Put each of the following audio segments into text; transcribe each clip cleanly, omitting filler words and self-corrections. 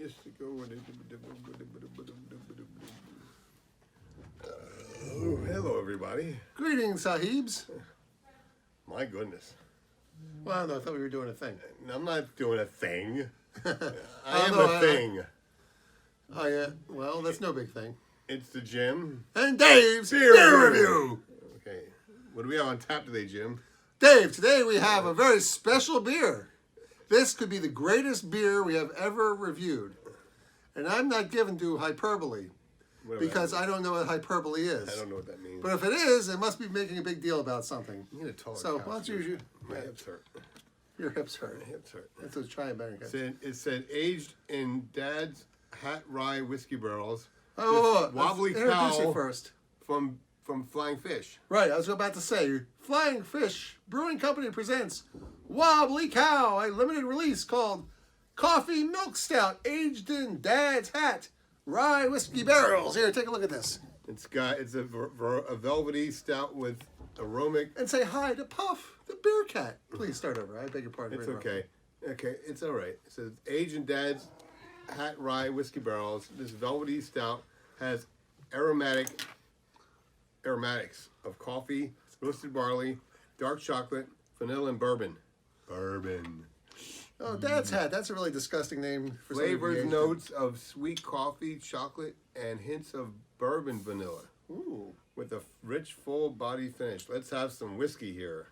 used to go. Oh, hello, everybody. Greetings, sahibs. My goodness. Well, no, I thought we were doing a thing. I'm not doing a thing. I am no, a thing. Oh, yeah. Well, that's no big thing. It's the Jimm. And Dave's Beer Review. Okay. What do we have on tap today, Jimm? Dave, today we have a very special beer. This could be the greatest beer we have ever reviewed. And I'm not given to hyperbole because I don't know what hyperbole is. I don't know what that means. But if it is, it must be making a big deal about something. You need a taller So couch, why don't you use your... My hips hurt. Your hips hurt. My hips hurt. That's what's trying better. It said aged in Dad's Hat Rye whiskey barrels. Oh, Wobbly introduce Cow you first. From Flying Fish. Right, I was about to say, Flying Fish Brewing Company presents Wobbly Cow, a limited release called Coffee Milk Stout, aged in Dad's Hat Rye whiskey barrels. Here, take a look at this. It's a velvety stout with aromatic. And say hi to Puff, the beer cat. Please start over. I beg your pardon. It's okay. Okay, it's all right. It says aged in Dad's Hat Rye whiskey barrels. This velvety stout has aromatics of coffee, roasted barley, dark chocolate, vanilla, and bourbon. Bourbon. Oh, Dad's Hat. That's a really disgusting name for Flavors, notes of sweet coffee, chocolate, and hints of bourbon vanilla. Ooh. With a rich, full body finish. Let's have some whiskey here.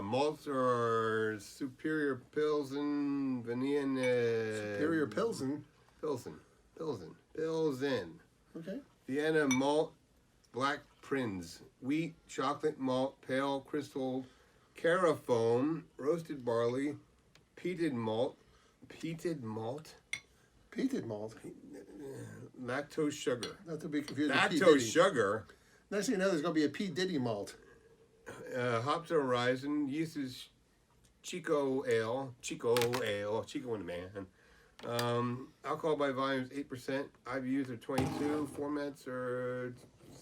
Malts are Superior Pilsen, Vanilla. Superior Pilsen. Pilsen. Okay. Vienna Malt, Black Prinz, Wheat, Chocolate Malt, Pale Crystal, Carafoam, Roasted Barley, Peated Malt, Lactose Sugar. Not to be confused with P. Lactose Diddy. Sugar. Next thing you know, there's going to be a P. Diddy malt. Hops are rising. Yeast is Chico Ale, Chico and the man. Alcohol by volume is 8%. IBUs are 22. Formats are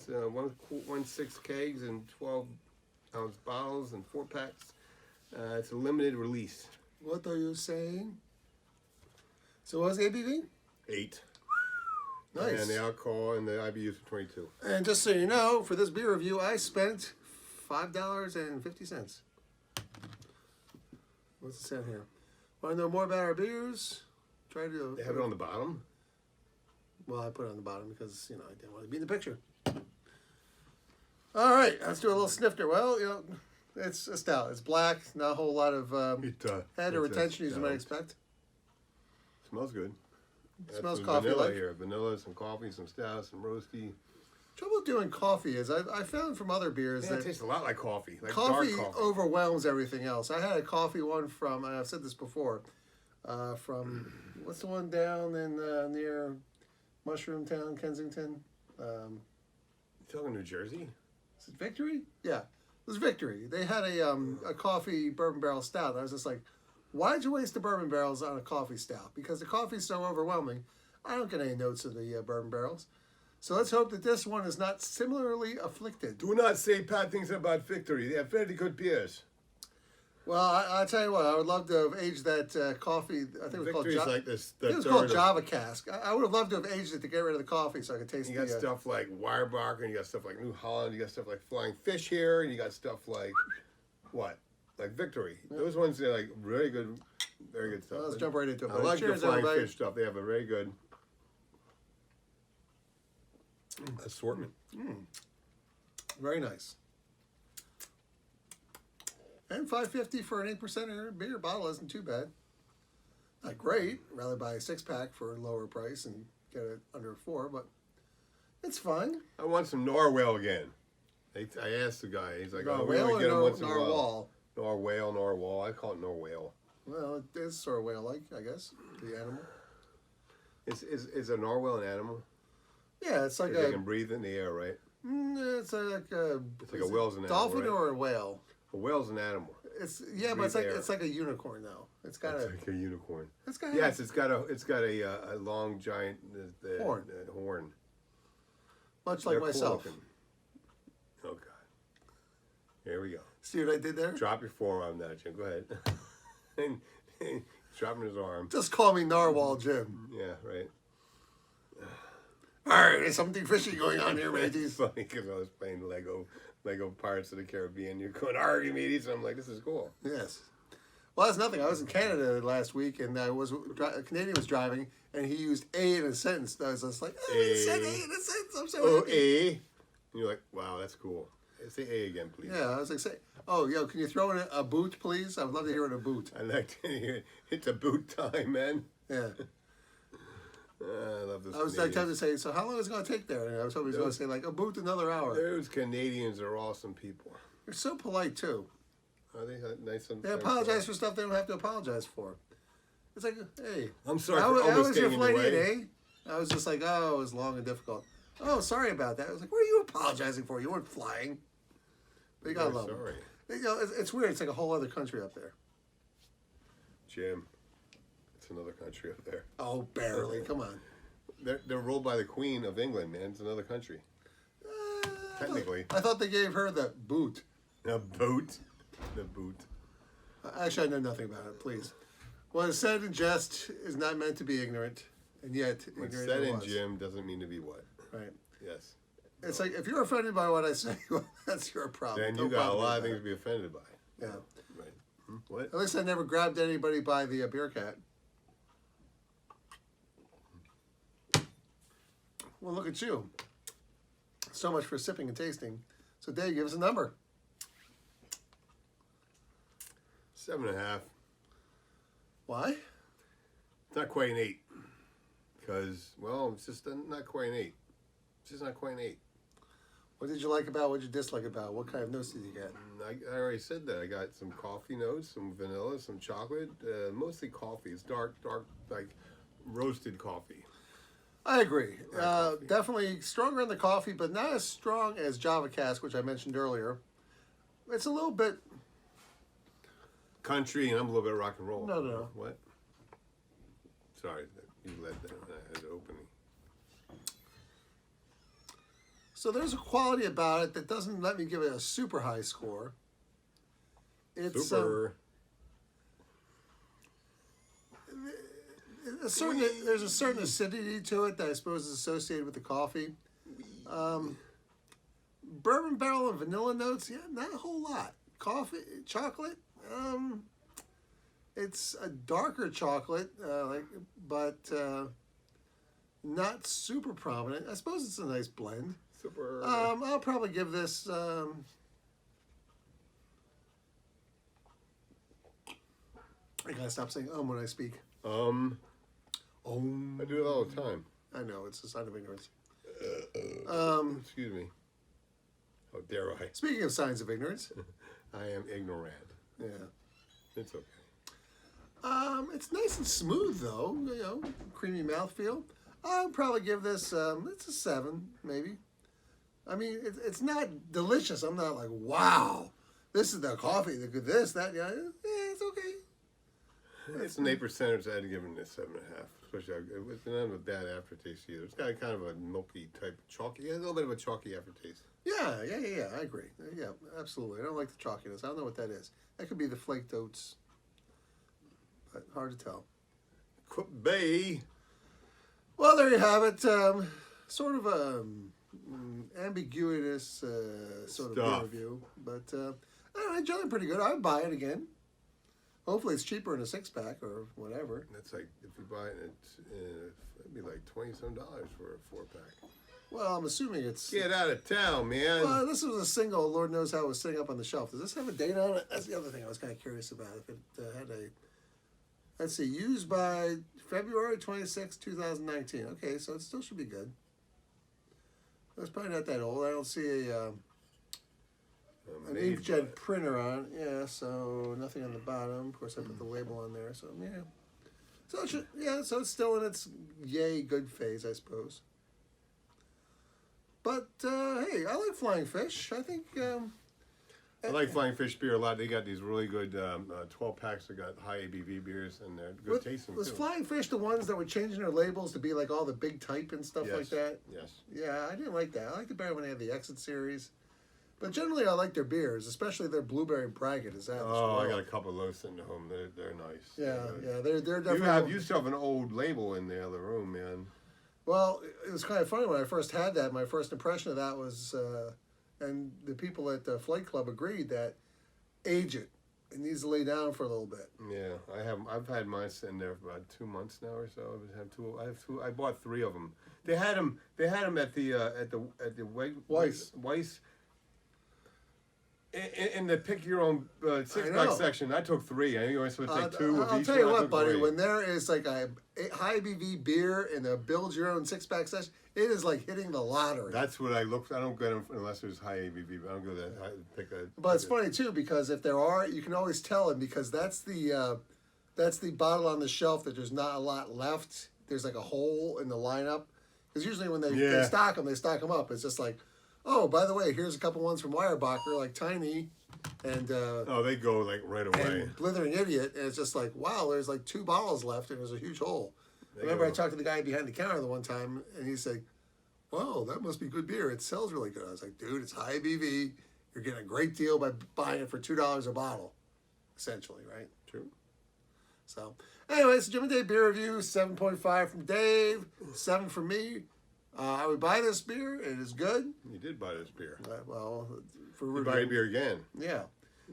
1.6 kegs and 12-ounce bottles and 4-packs. It's a limited release. What are you saying? So what's the ABV? 8. Nice. And the alcohol and the IBUs are 22. And just so you know, for this beer review, I spent $5.50. What's it say here? Want to know more about our beers? Try to. They have it on the bottom? Well, I put it on the bottom because, you know, I didn't want to be in the picture. All right, let's do a little snifter. Well, you know, it's a stout. It's black, not a whole lot of head or retention as you might expect. Smells good. It smells some coffee vanilla like. here. Vanilla, some coffee, some stout, some roasty. Trouble doing coffee is I found from other beers Yeah, it that tastes a lot like coffee. Like coffee dark coffee. overwhelms everything else. I had a coffee one from, and I've said this before, from, what's the one down in near Mushroom Town, Kensington? You talking New Jersey? Is it Victory? Yeah, it was Victory. They had a coffee bourbon barrel stout. I was just like, why'd you waste the bourbon barrels on a coffee stout? Because the coffee's so overwhelming. I don't get any notes of the bourbon barrels. So let's hope that this one is not similarly afflicted. Do not say bad things about Victory. They have very good beers. Well, I'll tell you what. I would love to have aged that coffee. I think it was Victory's called like this. I think it was called Java Cask. I would have loved to have aged it to get rid of the coffee so I could taste You got stuff like Weyerbacher, and you got stuff like New Holland, you got stuff like Flying Fish here, and you got stuff like what? Like Victory. Yeah. Those ones are like really good, very good stuff. Well, let's jump right into it. I like the Cheers, Flying everybody. Fish stuff. They have a very good assortment. Very nice. And $5.50 for an 8% beer bottle isn't too bad. Not great. Rather buy a 6-pack for a lower price and get it under 4, but it's fine. I want some Norwale again. I asked the guy. He's like, "Oh, we Norwale only get them once in a Narwhal? while." Narwhal. I call it Norwale. Well, it is sort of whale-like, I guess. The animal. Is a Narwhal an animal? Yeah, it's like They can breathe in the air, right? It's like a. It's like a whale's an dolphin animal, right? or a whale. A whale's an animal. It's but it's like a unicorn though. It's got like a unicorn. It's got yes, it's got a long giant horn. Much like myself. Cool. Oh God. Here we go. See what I did there? Drop your forearm now, Jim. Go ahead. and Dropping his arm. Just call me Narwhal Jim. Yeah, right. Alright, there's something fishy going on here, It's mateys. funny because I was playing Lego Pirates of the Caribbean. You're going, "Argue, mateys," and I'm like, "This is cool." Yes. Well, that's nothing. I was in Canada last week, and a Canadian was driving, and he used "a" in a sentence. I was just like, "Oh, he said "a" in a sentence." I'm so Oh, happy. A. And you're like, "Wow, that's cool." Say A again, please. Yeah, I was like, "Oh, yo, can you throw in a boot, please? I would love to hear it a boot." I like to hear it's a boot time, man. Yeah. I love this. I was like, tempted to say, "So how long is it going to take there?" And I was hoping he was going to say like a boot another hour. Those Canadians are awesome people. They're so polite too. Are they nice? They apologize for stuff they don't have to apologize for. It's like, hey, I'm sorry how for almost was your getting in your flight way. in, eh? I was just like, oh, it was long and difficult. Oh, sorry about that. I was like, what are you apologizing for? You weren't flying. But you gotta Very love them. sorry, You know, it's weird. It's like a whole other country up there. Jim. It's another country up there. Oh, barely. Come on. They're ruled by the Queen of England, man. It's another country. Technically. I thought they gave her the boot. A boot. The boot. Actually, I know nothing about it. Please. What is said in jest is not meant to be ignorant, and yet What's ignorant said it in was. Jim doesn't mean to be what. Right. Yes. It's like if you're offended by what I say, well, that's your problem. Then you Don't got a bother me lot of with things to be offended by. that. Yeah. Right. What? At least I never grabbed anybody by the beer cat. Well, look at you. So much for sipping and tasting. So, Dave, give us a number. 7.5. Why? It's not quite an 8. Because, well, it's just not quite an 8. It's just not quite an 8. What did you like about? What did you dislike about? What kind of notes did you get? I already said that. I got some coffee notes, some vanilla, some chocolate. Mostly coffee. It's dark, like roasted coffee. I agree. Coffee. Definitely stronger in the coffee, but not as strong as Java Cask, which I mentioned earlier. It's a little bit. Country, and I'm a little bit rock and roll. No. What? Sorry, you led that when I had the opening. So there's a quality about it that doesn't let me give it a super high score. It's Super. there's a certain acidity to it that I suppose is associated with the coffee. Bourbon barrel and vanilla notes, yeah, not a whole lot. Coffee, chocolate, it's a darker chocolate, but not super prominent. I suppose it's a nice blend. Super. I'll probably give this. I gotta stop saying when I speak. I do it all the time. I know it's a sign of ignorance. Excuse me. How dare I? Speaking of signs of ignorance, I am ignorant. yeah. It's okay. It's nice and smooth though. You know, creamy mouthfeel. I'll probably give this. It's a 7, maybe. I mean, it's not delicious. I'm not like, wow, this is the coffee. The good this, that. Yeah, it's okay. It's an 8%. I'd give it a 7.5. Especially, it doesn't have a bad aftertaste either. It's got kind of a milky type, chalky, a little bit of a chalky aftertaste. Yeah. I agree. Yeah, absolutely. I don't like the chalkiness. I don't know what that is. That could be the flaked oats, but hard to tell. Cook Bay. Well, there you have it. Sort of a ambiguous sort of beer Stuff. review, but I enjoy it pretty good. I'd buy it again. Hopefully, it's cheaper in a 6-pack or whatever. That's like, if you buy it, it'd be like $20-some for a 4-pack. Well, I'm assuming it's. Get out of town, man. Well, this was a single. Lord knows how it was sitting up on the shelf. Does this have a date on it? That's the other thing I was kind of curious about. If it had a. Let's see, used by February 26, 2019. Okay, so it still should be good. It's probably not that old. I don't see an Made inkjet by- printer on it. Yeah, so nothing on the bottom. Of course, I put the label on there. So yeah, so it should, so it's still in its yay good phase, I suppose. But hey, I like Flying Fish. I think. I like Flying Fish beer a lot. They got these really good 12-packs that got high ABV beers, and they're good tasting Was too. Flying Fish the ones that were changing their labels to be like all the big type and stuff like that? Yes. Yeah, I didn't like that. I liked it better when they had the Exit series. But generally, I like their beers, especially their blueberry braggot. Is that? Oh, I got a couple of those sitting at home. They're nice. Yeah, they're You definitely. have yourself an old label in the other room, man. Well, it was kind of funny when I first had that. My first impression of that was, and the people at the Flight Club agreed that age it. It needs to lay down for a little bit. Yeah, I've had mine sitting there for about 2 months now or so. I have two. I bought 3 of them. They had them at the Weiss. In the pick your own 6-pack section, I took 3. I think you were supposed to take 2 of each. I'll tell you one. what, buddy. When there is like a high ABV beer in a build your own 6-pack section, it is like hitting the lottery. That's what I look for. I don't get them unless there's high ABV. I don't go that high. But it's funny too because if there are, you can always tell them because that's the bottle on the shelf that there's not a lot left. There's like a hole in the lineup because usually when they stock them up. It's just like, oh, by the way, here's a couple ones from Weyerbacher, like Tiny, and they go like right away. And Blithering Idiot, and it's just like, wow, there's like 2 bottles left, and there's a huge hole. Remember, I talked to the guy behind the counter the one time, and he said, "Wow, that must be good beer. It sells really good." I was like, "Dude, it's high ABV. You're getting a great deal by buying it for $2 a bottle, essentially, right?" True. So, anyways, Jim and Dave beer review: 7.5 from Dave, 7 from me. I would buy this beer. It is good. You did buy this beer. Well, for you buy a beer again. Yeah.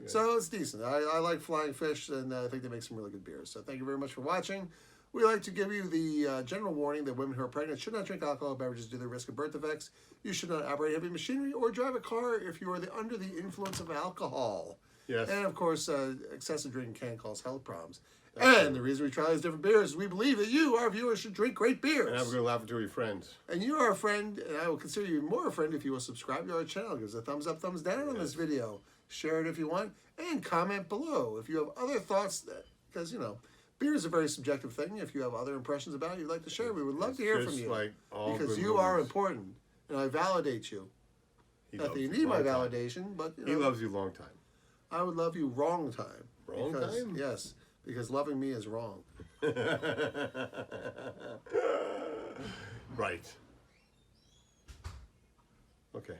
So it's decent. I like Flying Fish, and I think they make some really good beers. So thank you very much for watching. We like to give you the general warning that women who are pregnant should not drink alcoholic beverages due to the risk of birth defects. You should not operate heavy machinery or drive a car if you are under the influence of alcohol. Yes. And of course, excessive drinking can cause health problems. And the reason we try these different beers is we believe that you, our viewers, should drink great beers. And have a good laugh to your friends. And you are a friend, and I will consider you more a friend if you will subscribe to our channel. Give us a thumbs up, thumbs down on this video. Share it if you want, and comment below if you have other thoughts. Because, beer is a very subjective thing. If you have other impressions about it you'd like to share, we would love to hear from you. Like all because good you are movies. important, and I validate you. Not that you need my validation, but he loves you long time. I would love you wrong time. Wrong time? Yes, because loving me is wrong. Right. Okay.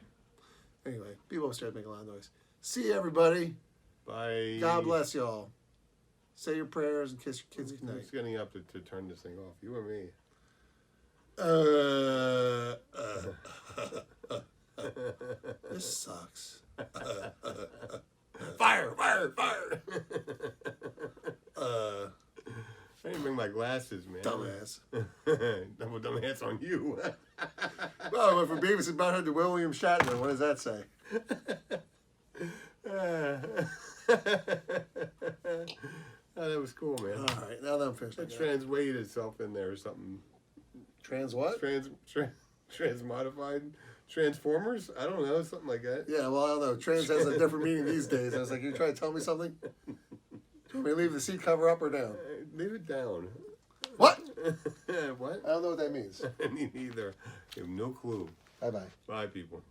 Anyway, people upstairs make a lot of noise. See you, everybody. Bye. God bless y'all. Say your prayers and kiss your kids goodnight. Who's getting up to turn this thing off? You or me? This sucks. Fire! Fire! Fire! I didn't bring my glasses, man. Dumbass. Double dumbass on you. Well, I went from Beavis and Butthead to William Shatner. What does that say? Oh, that was cool, man. All right, now that I'm finished. That transweighed itself in there or something. Trans what? Transmodified? Transformers? I don't know, something like that. Yeah, well, I don't know. Trans has a different meaning these days. I was like, you trying to tell me something? Do you want me to leave the seat cover up or down? Leave it down. What? What? I don't know what that means. Me neither. I have no clue. Bye-bye. Bye, people.